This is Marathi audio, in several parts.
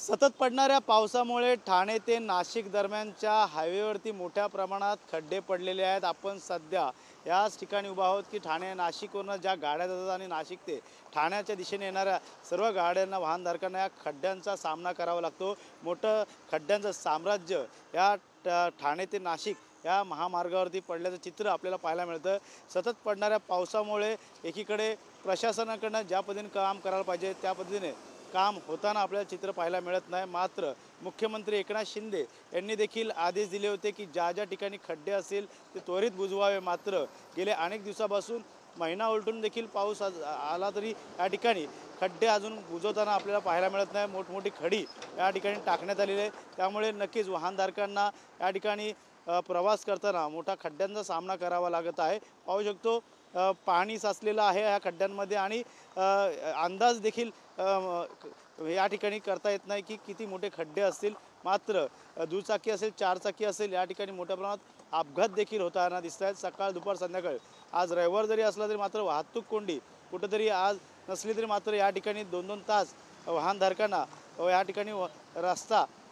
सतत पडणाऱ्या पावसामुळे ठाणे ते नाशिक दरम्यानच्या हायवेवरती मोठ्या प्रमाणात खड्डे पडलेले आहेत। आपण सध्या याच ठिकाणी उभा आहोत की ठाणे नाशिकवरून ज्या गाड्या जातात आणि नाशिक ते ठाण्याच्या दिशेने येणाऱ्या सर्व गाड्यांना वाहनधारकांना या खड्ड्यांचा सामना करावा लागतो। मोठं खड्ड्यांचं साम्राज्य या ठाणे ते नाशिक या महामार्गावरती पडल्याचं चित्र आपल्याला पाहायला मिळतं। सतत पडणाऱ्या पावसामुळे एकीकडे प्रशासनाकडून ज्या पद्धतीने काम करायला पाहिजे त्या पद्धतीने काम होताना आपल्याला चित्र पाहायला मिळत नाही। मात्र मुख्यमंत्री एकनाथ शिंदे यांनी देखील आदेश दिले होते की ज्या ज्या ठिकाणी खड्डे असतील ते त्वरित बुजवावे। मात्र गेले अनेक दिवसापासून महिना उलटून देखील पाऊस आला तरी या ठिकाणी खड्डे अजून बुजवताना आपल्याला पाहायला मिळत नाही। मोठमोठी खडी या ठिकाणी टाकण्यात आलेली आहे, त्यामुळे नक्कीच वाहनधारकांना या ठिकाणी प्रवास करताना मोठा खड्ड्यांचा सामना करावा लागत आहे। पाहू शकतो पाणी साचलेलं आहे या खड्ड्यांमध्ये आणि अंदाज देखील या ठिकाणी करता येत नाही की किती मोठे खड्डे असतील। मात्र दुचाकी असेल चारचाकी असेल या ठिकाणी मोठ्या प्रमाणात अपघात देखील होताना दिसत आहेत। सकाळ दुपार संध्याकाळ आज रविवार जरी असला तरी मात्र वाहतूक कोंडी कुठेतरी आज नसली तरी मात्र या ठिकाणी 2-2 तास वाहनधारकांना या ठिकाणी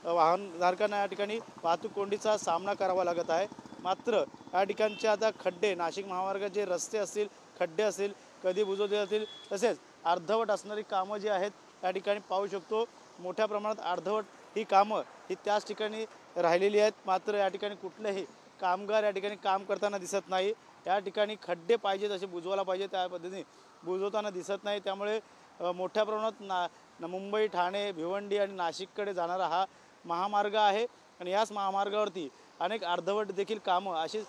वाहनधारकांना या ठिकाणी वाहतूक कोंडीचा सामना करावा लागत आहे। मात्र या ठिकाणचे आता खड्डे नाशिक महामार्गाचे रस्ते असतील खड्डे असतील कधी बुजवले जातील, तसेच अर्धवट असणारी कामं जी आहेत या ठिकाणी पाहू शकतो मोठ्या प्रमाणात अर्धवट ही कामं ही त्याच ठिकाणी राहिलेली आहेत। मात्र या ठिकाणी कुठलेही कामगार या ठिकाणी काम करताना दिसत नाही। या ठिकाणी खड्डे पाहिजे जसे बुजवायला पाहिजे त्या पद्धतीने बुजवताना दिसत नाही। त्यामुळे मोठ्या प्रमाणात मुंबई ठाणे भिवंडी आणि नाशिककडे जाणारा हा महामार्ग आहे आणि याच महामार्गावरती अनेक अर्धवट देखील कामं अशीच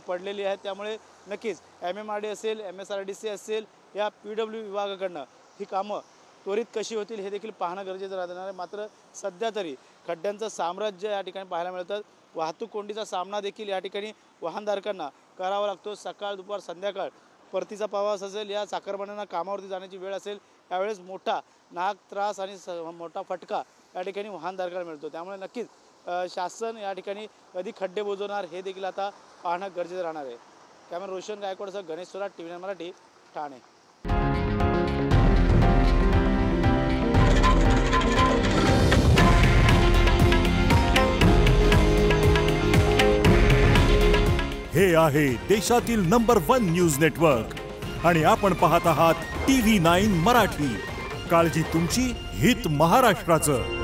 पडलेली आहेत। त्यामुळे नक्कीच MMRD असेल MSRDC असेल या PW विभागाकडनं ही कामं त्वरित कशी होतील हे देखील पाहणं गरजेचं राहणार आहे। मात्र सध्या तरी खड्ड्यांचं साम्राज्य या ठिकाणी पाहायला मिळतं। वाहतूक कोंडीचा सामना देखील या ठिकाणी वाहनधारकांना करावा लागतो। सकाळ दुपार संध्याकाळ परतीचा प्रवास असेल या चाकरमान्यांना कामावरती जाण्याची वेळ असेल त्यावेळेस मोठा नाक त्रास आणि मोठा फटका या ठिकाणी वाहनधारकांना मिळतो। त्यामुळे नक्कीच शासन या ठिकाणी कधी खड्डे बुजवणार हे देखील आता पाहणं गरजेचं राहणार आहे। कॅमेरा रोशन गायकवाडसह गणेश सोराट TV9 मराठी ठाणे। हे आहे देशातील नंबर 1 न्यूज नेटवर्क आणि आपण पाहत आहात TV9 मराठी। काळजी तुमची, हित महाराष्ट्राचं।